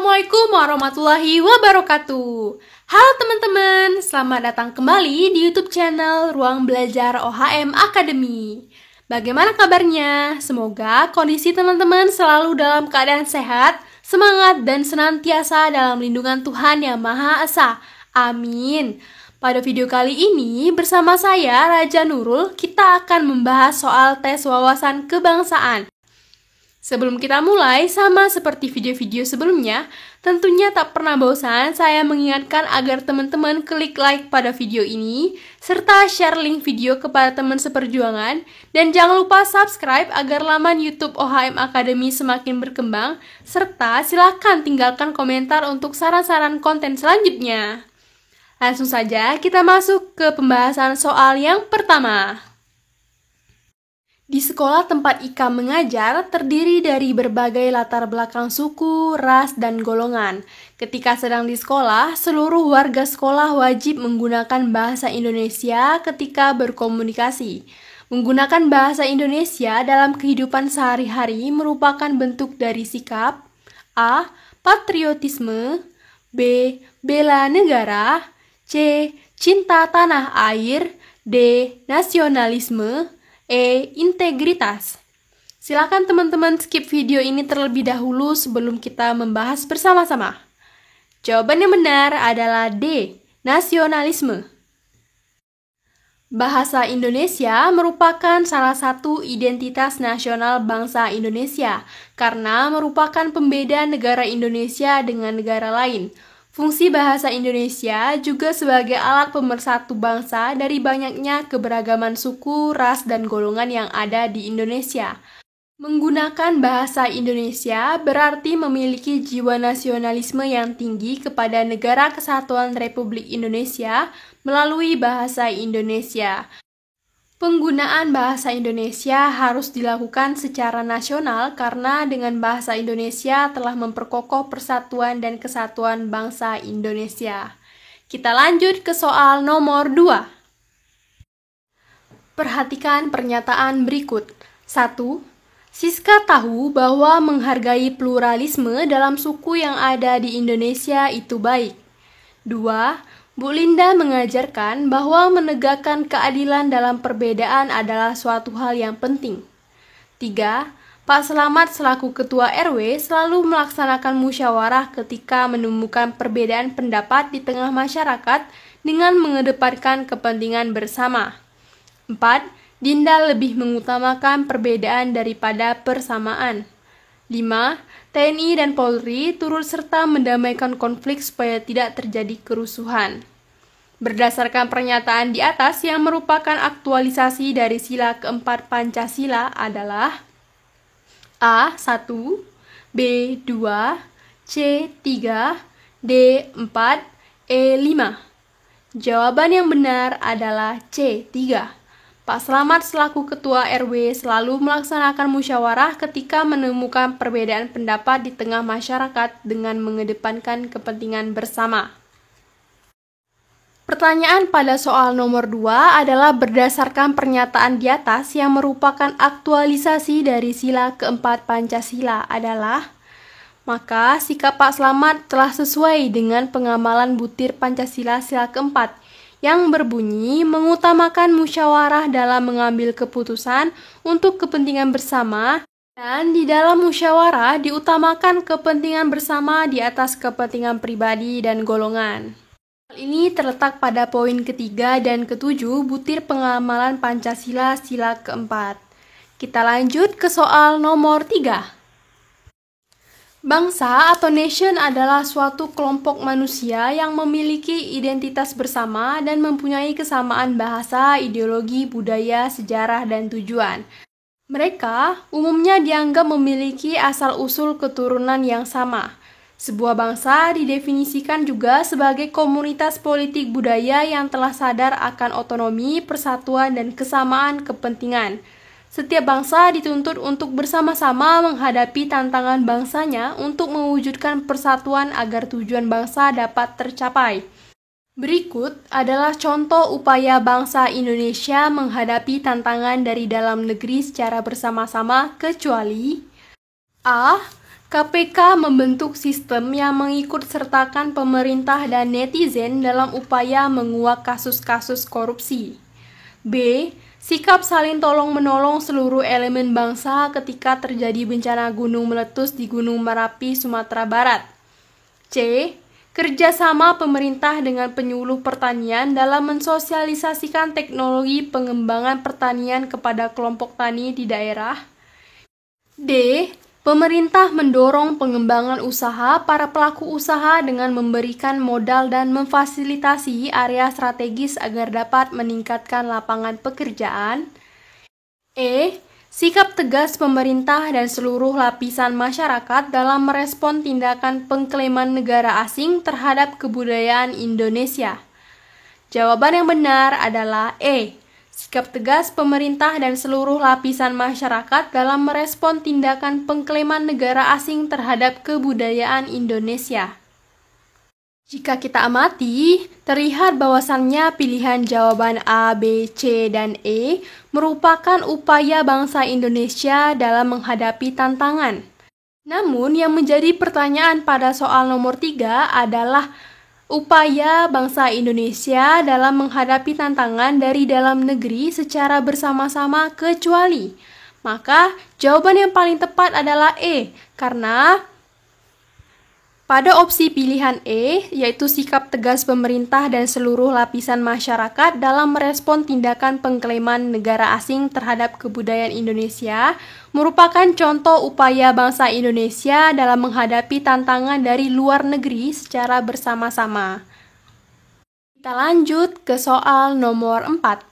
Assalamualaikum warahmatullahi wabarakatuh. Halo teman-teman, selamat datang kembali di YouTube channel Ruang Belajar OHM Academy. Bagaimana kabarnya? Semoga kondisi teman-teman selalu dalam keadaan sehat, semangat, dan senantiasa dalam lindungan Tuhan Yang Maha Esa. Amin. Pada video kali ini, bersama saya, Raja Nurul, kita akan membahas soal tes wawasan kebangsaan. Sebelum kita mulai, sama seperti video-video sebelumnya, tentunya tak pernah bosan saya mengingatkan agar teman-teman klik like pada video ini, serta share link video kepada teman seperjuangan, dan jangan lupa subscribe agar laman YouTube OHM Academy semakin berkembang, serta silakan tinggalkan komentar untuk saran-saran konten selanjutnya. Langsung saja kita masuk ke pembahasan soal yang pertama. Di sekolah tempat Ika mengajar terdiri dari berbagai latar belakang suku, ras, dan golongan. Ketika sedang di sekolah, seluruh warga sekolah wajib menggunakan bahasa Indonesia ketika berkomunikasi. Menggunakan bahasa Indonesia dalam kehidupan sehari-hari merupakan bentuk dari sikap A. Patriotisme, B. Bela negara, C. Cinta tanah air, D. Nasionalisme, integritas. Silakan teman-teman skip video ini terlebih dahulu sebelum kita membahas bersama-sama. Jawaban yang benar adalah D. Nasionalisme. Bahasa Indonesia merupakan salah satu identitas nasional bangsa Indonesia karena merupakan pembeda negara Indonesia dengan negara lain. Fungsi bahasa Indonesia juga sebagai alat pemersatu bangsa dari banyaknya keberagaman suku, ras, dan golongan yang ada di Indonesia. Menggunakan bahasa Indonesia berarti memiliki jiwa nasionalisme yang tinggi kepada Negara Kesatuan Republik Indonesia melalui bahasa Indonesia. Penggunaan bahasa Indonesia harus dilakukan secara nasional karena dengan bahasa Indonesia telah memperkokoh persatuan dan kesatuan bangsa Indonesia. Kita lanjut ke soal nomor 2. Perhatikan pernyataan berikut. 1. Siska tahu bahwa menghargai pluralisme dalam suku yang ada di Indonesia itu baik. 2. Bu Linda mengajarkan bahwa menegakkan keadilan dalam perbedaan adalah suatu hal yang penting. 3. Pak Selamat selaku Ketua RW selalu melaksanakan musyawarah ketika menemukan perbedaan pendapat di tengah masyarakat dengan mengedepankan kepentingan bersama. 4. Dinda lebih mengutamakan perbedaan daripada persamaan. 5. TNI dan Polri turut serta mendamaikan konflik supaya tidak terjadi kerusuhan. Berdasarkan pernyataan di atas yang merupakan aktualisasi dari sila keempat Pancasila adalah A. 1, B. 2, C. 3, D. 4, E. 5. Jawaban yang benar adalah C. 3. Pak Selamat selaku Ketua RW selalu melaksanakan musyawarah ketika menemukan perbedaan pendapat di tengah masyarakat dengan mengedepankan kepentingan bersama. Pertanyaan pada soal nomor 2 adalah berdasarkan pernyataan di atas yang merupakan aktualisasi dari sila keempat Pancasila adalah, maka sikap Pak Selamat telah sesuai dengan pengamalan butir Pancasila sila keempat, yang berbunyi mengutamakan musyawarah dalam mengambil keputusan untuk kepentingan bersama dan di dalam musyawarah diutamakan kepentingan bersama di atas kepentingan pribadi dan golongan. Hal ini terletak pada poin ketiga dan ketujuh butir pengamalan Pancasila sila keempat. Kita lanjut ke soal nomor 3. Bangsa atau nation adalah suatu kelompok manusia yang memiliki identitas bersama dan mempunyai kesamaan bahasa, ideologi, budaya, sejarah, dan tujuan. Mereka umumnya dianggap memiliki asal-usul keturunan yang sama. Sebuah bangsa didefinisikan juga sebagai komunitas politik budaya yang telah sadar akan otonomi, persatuan, dan kesamaan kepentingan. Setiap bangsa dituntut untuk bersama-sama menghadapi tantangan bangsanya untuk mewujudkan persatuan agar tujuan bangsa dapat tercapai. Berikut adalah contoh upaya bangsa Indonesia menghadapi tantangan dari dalam negeri secara bersama-sama kecuali A. KPK membentuk sistem yang mengikut sertakan pemerintah dan netizen dalam upaya menguak kasus-kasus korupsi. B. Sikap saling tolong-menolong seluruh elemen bangsa ketika terjadi bencana gunung meletus di Gunung Merapi, Sumatera Barat. C. Kerjasama pemerintah dengan penyuluh pertanian dalam mensosialisasikan teknologi pengembangan pertanian kepada kelompok tani di daerah. D. Pemerintah mendorong pengembangan usaha para pelaku usaha dengan memberikan modal dan memfasilitasi area strategis agar dapat meningkatkan lapangan pekerjaan. E. Sikap tegas pemerintah dan seluruh lapisan masyarakat dalam merespon tindakan pengklaiman negara asing terhadap kebudayaan Indonesia. Jawaban yang benar adalah E. Sikap tegas pemerintah dan seluruh lapisan masyarakat dalam merespon tindakan pengklaiman negara asing terhadap kebudayaan Indonesia. Jika kita amati, terlihat bahwasannya pilihan jawaban A, B, C, dan E merupakan upaya bangsa Indonesia dalam menghadapi tantangan. Namun, yang menjadi pertanyaan pada soal nomor 3 adalah upaya bangsa Indonesia dalam menghadapi tantangan dari dalam negeri secara bersama-sama kecuali. Maka jawaban yang paling tepat adalah E, karena pada opsi pilihan E, yaitu sikap tegas pemerintah dan seluruh lapisan masyarakat dalam merespon tindakan pengklaiman negara asing terhadap kebudayaan Indonesia, merupakan contoh upaya bangsa Indonesia dalam menghadapi tantangan dari luar negeri secara bersama-sama. Kita lanjut ke soal nomor 4.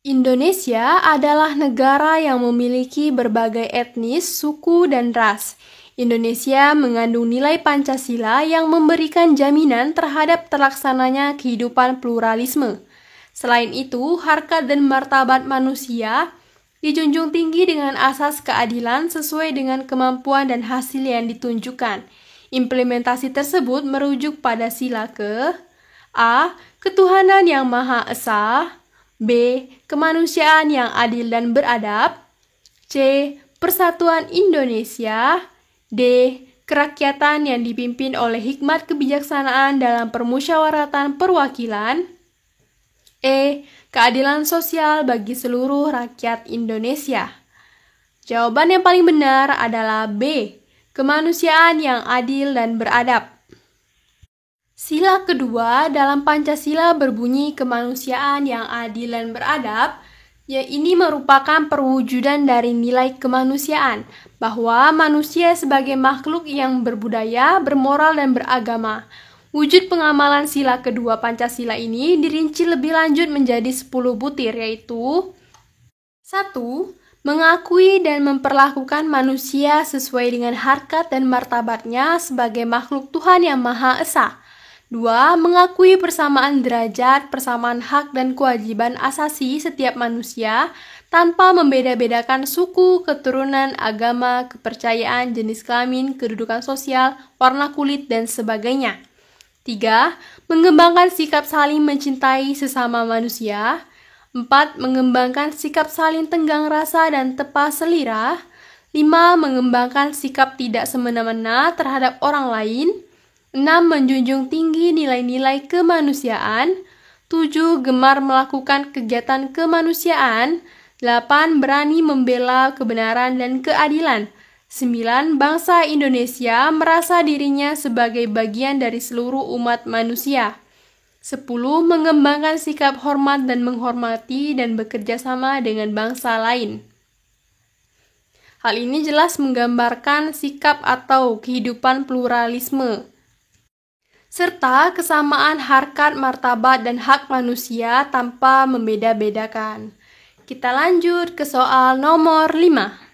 Indonesia adalah negara yang memiliki berbagai etnis, suku, dan ras. Indonesia mengandung nilai Pancasila yang memberikan jaminan terhadap terlaksananya kehidupan pluralisme. Selain itu, harkat dan martabat manusia dijunjung tinggi dengan asas keadilan sesuai dengan kemampuan dan hasil yang ditunjukkan. Implementasi tersebut merujuk pada sila ke A. Ketuhanan yang Maha Esa, B. Kemanusiaan yang adil dan beradab, C. Persatuan Indonesia, D. Kerakyatan yang dipimpin oleh hikmat kebijaksanaan dalam permusyawaratan perwakilan, E. Keadilan sosial bagi seluruh rakyat Indonesia. Jawaban yang paling benar adalah B. Kemanusiaan yang adil dan beradab. Sila kedua dalam Pancasila berbunyi kemanusiaan yang adil dan beradab. Ya, ini merupakan perwujudan dari nilai kemanusiaan, bahwa manusia sebagai makhluk yang berbudaya, bermoral, dan beragama. Wujud pengamalan sila kedua Pancasila ini dirinci lebih lanjut menjadi 10 butir, yaitu 1. Mengakui dan memperlakukan manusia sesuai dengan harkat dan martabatnya sebagai makhluk Tuhan yang Maha Esa. 2. Mengakui persamaan derajat, persamaan hak dan kewajiban asasi setiap manusia tanpa membeda-bedakan suku, keturunan, agama, kepercayaan, jenis kelamin, kedudukan sosial, warna kulit, dan sebagainya. 3. Mengembangkan sikap saling mencintai sesama manusia. 4. Mengembangkan sikap saling tenggang rasa dan tepa selira. 5. Mengembangkan sikap tidak semena-mena terhadap orang lain. 6. Menjunjung tinggi nilai-nilai kemanusiaan. 7. Gemar melakukan kegiatan kemanusiaan. 8. Berani membela kebenaran dan keadilan. 9. Bangsa Indonesia merasa dirinya sebagai bagian dari seluruh umat manusia. 10. Mengembangkan sikap hormat dan menghormati dan bekerja sama dengan bangsa lain. Hal ini jelas menggambarkan sikap atau kehidupan pluralisme, serta kesamaan harkat, martabat, dan hak manusia tanpa membeda-bedakan. Kita lanjut ke soal nomor 5.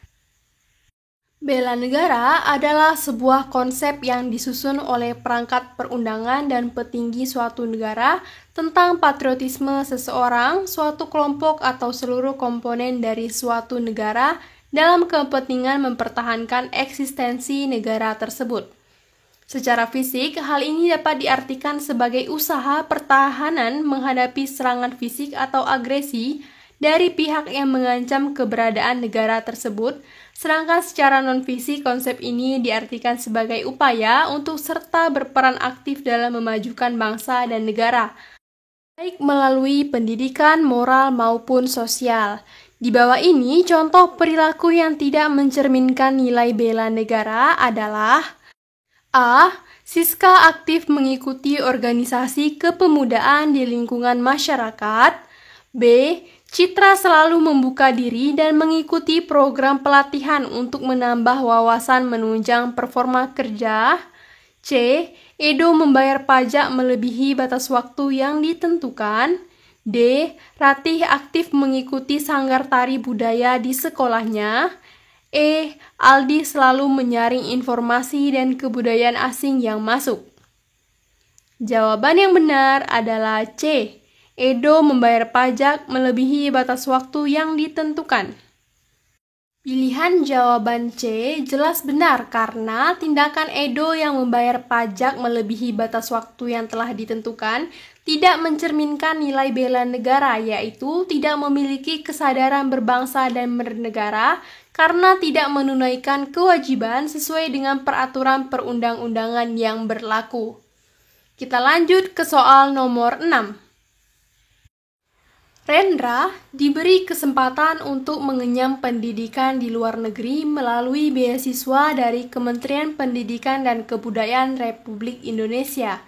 Bela negara adalah sebuah konsep yang disusun oleh perangkat perundangan dan petinggi suatu negara tentang patriotisme seseorang, suatu kelompok, atau seluruh komponen dari suatu negara dalam kepentingan mempertahankan eksistensi negara tersebut. Secara fisik, hal ini dapat diartikan sebagai usaha pertahanan menghadapi serangan fisik atau agresi dari pihak yang mengancam keberadaan negara tersebut, sedangkan secara non-fisik konsep ini diartikan sebagai upaya untuk serta berperan aktif dalam memajukan bangsa dan negara, baik melalui pendidikan, moral, maupun sosial. Di bawah ini, contoh perilaku yang tidak mencerminkan nilai bela negara adalah A. Siska aktif mengikuti organisasi kepemudaan di lingkungan masyarakat. B. Citra selalu membuka diri dan mengikuti program pelatihan untuk menambah wawasan menunjang performa kerja. C. Edo membayar pajak melebihi batas waktu yang ditentukan. D. Ratih aktif mengikuti sanggar tari budaya di sekolahnya. E. Aldi selalu menyaring informasi dan kebudayaan asing yang masuk. Jawaban yang benar adalah C. Edo membayar pajak melebihi batas waktu yang ditentukan. Pilihan jawaban C jelas benar karena tindakan Edo yang membayar pajak melebihi batas waktu yang telah ditentukan tidak mencerminkan nilai bela negara, yaitu tidak memiliki kesadaran berbangsa dan bernegara karena tidak menunaikan kewajiban sesuai dengan peraturan perundang-undangan yang berlaku. Kita lanjut ke soal nomor 6. Rendra diberi kesempatan untuk mengenyam pendidikan di luar negeri melalui beasiswa dari Kementerian Pendidikan dan Kebudayaan Republik Indonesia.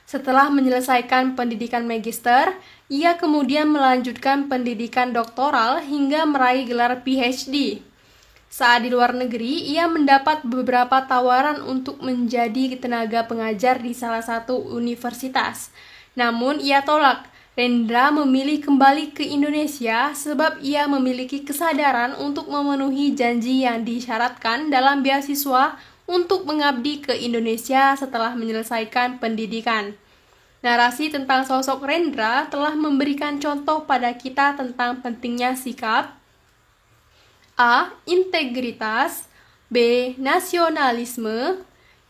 Setelah menyelesaikan pendidikan magister, ia kemudian melanjutkan pendidikan doktoral hingga meraih gelar PhD. Saat di luar negeri, ia mendapat beberapa tawaran untuk menjadi tenaga pengajar di salah satu universitas. Namun, ia tolak. Rendra memilih kembali ke Indonesia sebab ia memiliki kesadaran untuk memenuhi janji yang disyaratkan dalam beasiswa untuk mengabdi ke Indonesia setelah menyelesaikan pendidikan. Narasi tentang sosok Rendra telah memberikan contoh pada kita tentang pentingnya sikap A. Integritas, B. Nasionalisme,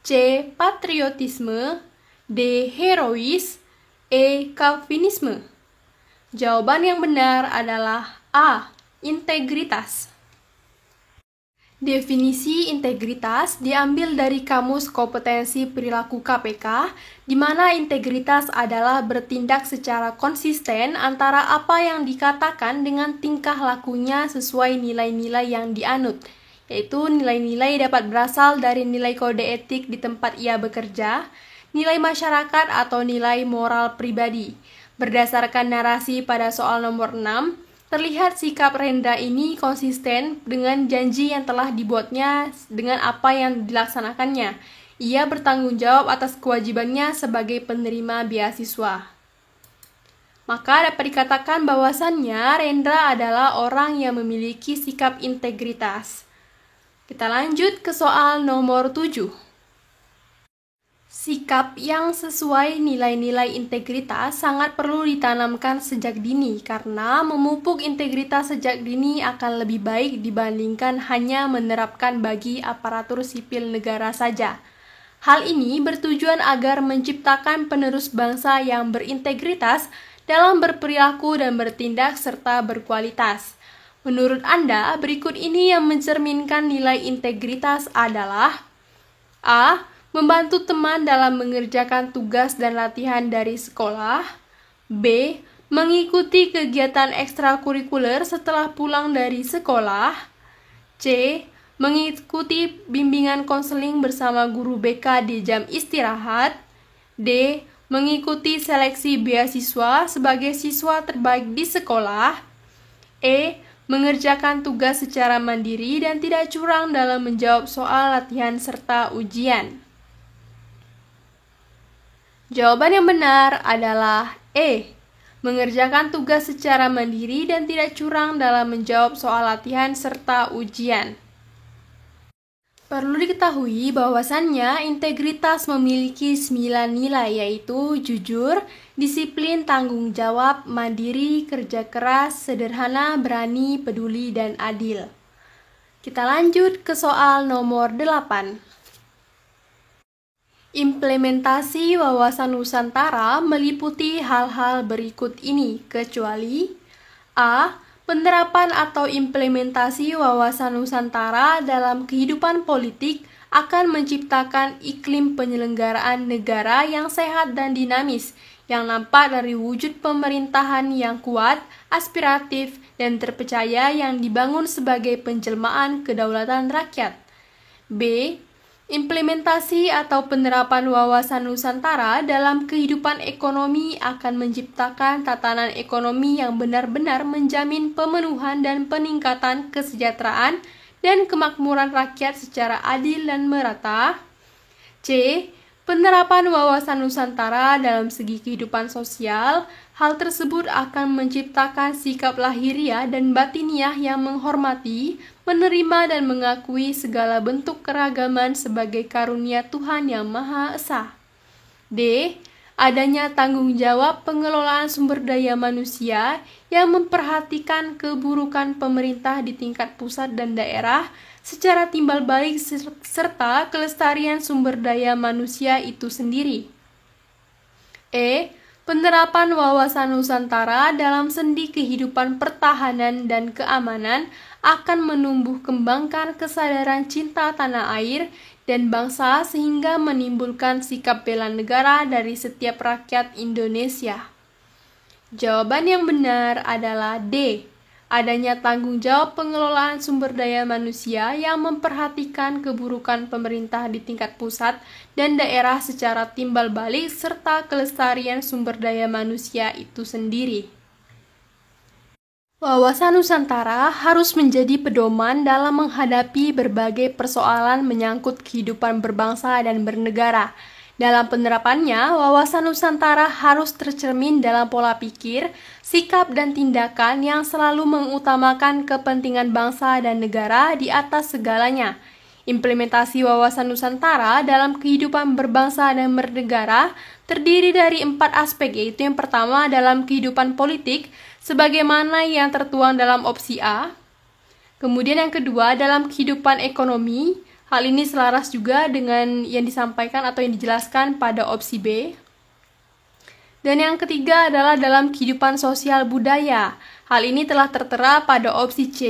C. Patriotisme, D. Herois, E. Calvinisme. Jawaban yang benar adalah A. Integritas. Definisi integritas diambil dari Kamus Kompetensi Perilaku KPK, di mana integritas adalah bertindak secara konsisten antara apa yang dikatakan dengan tingkah lakunya sesuai nilai-nilai yang dianut, yaitu nilai-nilai dapat berasal dari nilai kode etik di tempat ia bekerja, nilai masyarakat atau nilai moral pribadi. Berdasarkan narasi pada soal nomor 6, terlihat sikap Rendra ini konsisten dengan janji yang telah dibuatnya dengan apa yang dilaksanakannya. Ia bertanggung jawab atas kewajibannya sebagai penerima beasiswa. Maka dapat dikatakan bahwasannya Rendra adalah orang yang memiliki sikap integritas. Kita lanjut ke soal nomor 7. Sikap yang sesuai nilai-nilai integritas sangat perlu ditanamkan sejak dini karena memupuk integritas sejak dini akan lebih baik dibandingkan hanya menerapkan bagi aparatur sipil negara saja. Hal ini bertujuan agar menciptakan penerus bangsa yang berintegritas dalam berperilaku dan bertindak serta berkualitas. Menurut Anda, berikut ini yang mencerminkan nilai integritas adalah A. Membantu teman dalam mengerjakan tugas dan latihan dari sekolah. B. Mengikuti kegiatan ekstrakurikuler setelah pulang dari sekolah. C. Mengikuti bimbingan konseling bersama guru BK di jam istirahat. D. Mengikuti seleksi beasiswa sebagai siswa terbaik di sekolah. E. Mengerjakan tugas secara mandiri dan tidak curang dalam menjawab soal latihan serta ujian. Jawaban yang benar adalah E. Mengerjakan tugas secara mandiri dan tidak curang dalam menjawab soal latihan serta ujian. Perlu diketahui bahwasannya integritas memiliki 9 nilai, yaitu jujur, disiplin, tanggung jawab, mandiri, kerja keras, sederhana, berani, peduli, dan adil. Kita lanjut ke soal nomor 8. Implementasi wawasan Nusantara meliputi hal-hal berikut ini, kecuali A. Penerapan atau implementasi wawasan Nusantara dalam kehidupan politik akan menciptakan iklim penyelenggaraan negara yang sehat dan dinamis, yang nampak dari wujud pemerintahan yang kuat, aspiratif, dan terpercaya yang dibangun sebagai penjelmaan kedaulatan rakyat. B. Implementasi atau penerapan wawasan Nusantara dalam kehidupan ekonomi akan menciptakan tatanan ekonomi yang benar-benar menjamin pemenuhan dan peningkatan kesejahteraan dan kemakmuran rakyat secara adil dan merata. C. Penerapan wawasan Nusantara dalam segi kehidupan sosial. Hal tersebut akan menciptakan sikap lahiriah dan batiniah yang menghormati, menerima dan mengakui segala bentuk keragaman sebagai karunia Tuhan yang Maha Esa. D. Adanya tanggung jawab pengelolaan sumber daya manusia yang memperhatikan keburukan pemerintah di tingkat pusat dan daerah secara timbal balik serta kelestarian sumber daya manusia itu sendiri. E. Penerapan wawasan Nusantara dalam sendi kehidupan pertahanan dan keamanan akan menumbuh kembangkan kesadaran cinta tanah air dan bangsa sehingga menimbulkan sikap bela negara dari setiap rakyat Indonesia. Jawaban yang benar adalah D. Adanya tanggung jawab pengelolaan sumber daya manusia yang memperhatikan keburukan pemerintah di tingkat pusat dan daerah secara timbal balik serta kelestarian sumber daya manusia itu sendiri. Wawasan Nusantara harus menjadi pedoman dalam menghadapi berbagai persoalan menyangkut kehidupan berbangsa dan bernegara. Dalam penerapannya, wawasan Nusantara harus tercermin dalam pola pikir, sikap, dan tindakan yang selalu mengutamakan kepentingan bangsa dan negara di atas segalanya. Implementasi wawasan Nusantara dalam kehidupan berbangsa dan bernegara terdiri dari 4 aspek, yaitu yang pertama dalam kehidupan politik, sebagaimana yang tertuang dalam opsi A. Kemudian yang kedua dalam kehidupan ekonomi. Hal ini selaras juga dengan yang disampaikan atau yang dijelaskan pada opsi B. Dan yang ketiga adalah dalam kehidupan sosial budaya. Hal ini telah tertera pada opsi C.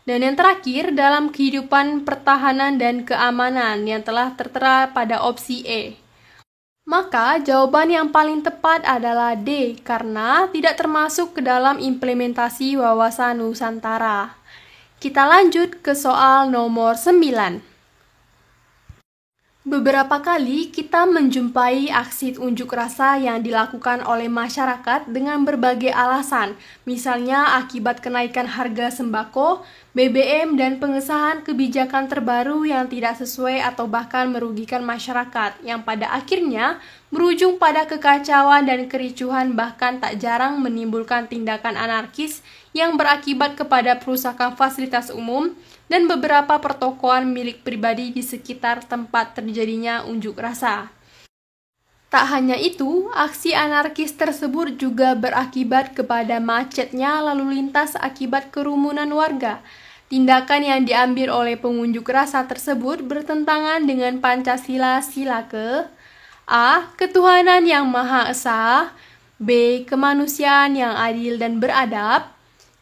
Dan yang terakhir dalam kehidupan pertahanan dan keamanan yang telah tertera pada opsi E. Maka jawaban yang paling tepat adalah D, karena tidak termasuk ke dalam implementasi wawasan Nusantara. Kita lanjut ke soal nomor 9. Beberapa kali kita menjumpai aksi unjuk rasa yang dilakukan oleh masyarakat dengan berbagai alasan, misalnya akibat kenaikan harga sembako, BBM, dan pengesahan kebijakan terbaru yang tidak sesuai atau bahkan merugikan masyarakat, yang pada akhirnya berujung pada kekacauan dan kericuhan, bahkan tak jarang menimbulkan tindakan anarkis yang berakibat kepada perusakan fasilitas umum dan beberapa pertokoan milik pribadi di sekitar tempat terjadinya unjuk rasa. Tak hanya itu, aksi anarkis tersebut juga berakibat kepada macetnya lalu lintas akibat kerumunan warga. Tindakan yang diambil oleh pengunjuk rasa tersebut bertentangan dengan Pancasila sila ke A. Ketuhanan yang Maha Esa, B. Kemanusiaan yang adil dan beradab,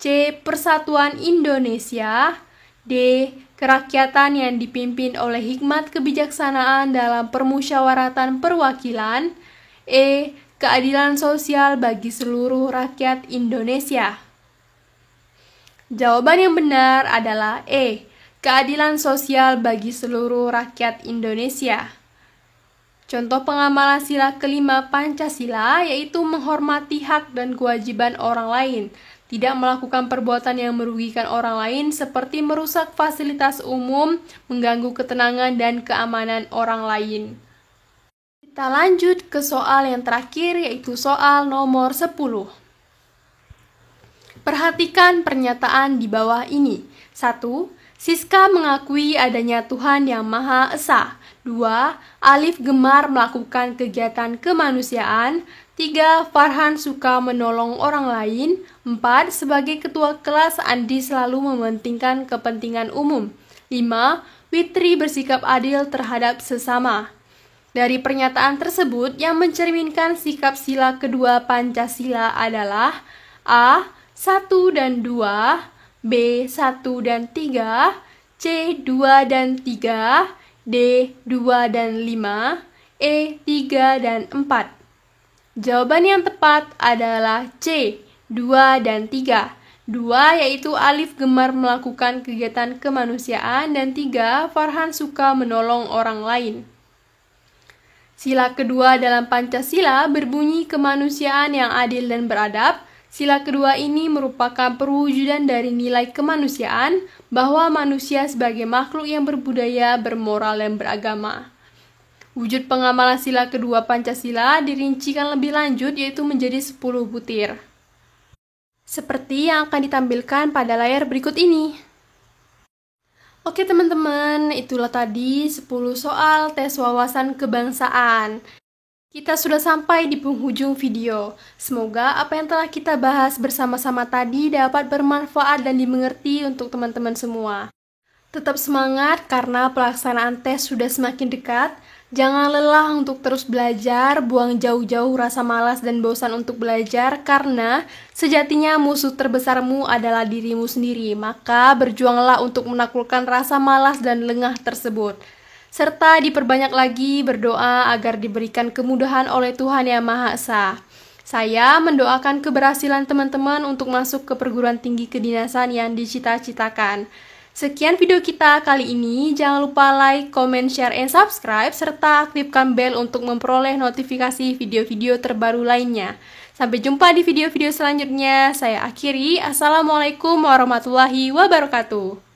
C. Persatuan Indonesia, D. Kerakyatan yang dipimpin oleh hikmat kebijaksanaan dalam permusyawaratan perwakilan, E. Keadilan sosial bagi seluruh rakyat Indonesia. Jawaban yang benar adalah E. Keadilan sosial bagi seluruh rakyat Indonesia. Contoh pengamalan sila kelima Pancasila yaitu menghormati hak dan kewajiban orang lain, tidak melakukan perbuatan yang merugikan orang lain seperti merusak fasilitas umum, mengganggu ketenangan dan keamanan orang lain. Kita lanjut ke soal yang terakhir yaitu soal nomor 10. Perhatikan pernyataan di bawah ini. 1. Siska mengakui adanya Tuhan yang Maha Esa. 2. Alif gemar melakukan kegiatan kemanusiaan. 3. Farhan suka menolong orang lain. 4. Sebagai ketua kelas, Andi selalu mementingkan kepentingan umum. 5. Witri bersikap adil terhadap sesama. Dari pernyataan tersebut, yang mencerminkan sikap sila kedua Pancasila adalah A. 1 dan 2, B 1 dan 3, C 2 dan 3, D 2 dan 5, E 3 dan 4. Jawaban yang tepat adalah C, 2 dan 3. 2 yaitu Alif gemar melakukan kegiatan kemanusiaan, dan 3 Farhan suka menolong orang lain. Sila kedua dalam Pancasila berbunyi kemanusiaan yang adil dan beradab. Sila kedua ini merupakan perwujudan dari nilai kemanusiaan, bahwa manusia sebagai makhluk yang berbudaya, bermoral, dan beragama. Wujud pengamalan sila kedua Pancasila dirincikan lebih lanjut, yaitu menjadi 10 butir. Seperti yang akan ditampilkan pada layar berikut ini. Oke teman-teman, itulah tadi 10 soal tes wawasan kebangsaan. Kita sudah sampai di penghujung video. Semoga apa yang telah kita bahas bersama-sama tadi dapat bermanfaat dan dimengerti untuk teman-teman semua. Tetap semangat karena pelaksanaan tes sudah semakin dekat. Jangan lelah untuk terus belajar, buang jauh-jauh rasa malas dan bosan untuk belajar, karena sejatinya musuh terbesarmu adalah dirimu sendiri. Maka berjuanglah untuk menaklukkan rasa malas dan lengah tersebut. Serta diperbanyak lagi berdoa agar diberikan kemudahan oleh Tuhan Yang Maha Esa. Saya mendoakan keberhasilan teman-teman untuk masuk ke perguruan tinggi kedinasan yang dicita-citakan. Sekian video kita kali ini. Jangan lupa like, comment, share, and subscribe, serta aktifkan bel untuk memperoleh notifikasi video-video terbaru lainnya. Sampai jumpa di video-video selanjutnya. Saya akhiri. Assalamualaikum warahmatullahi wabarakatuh.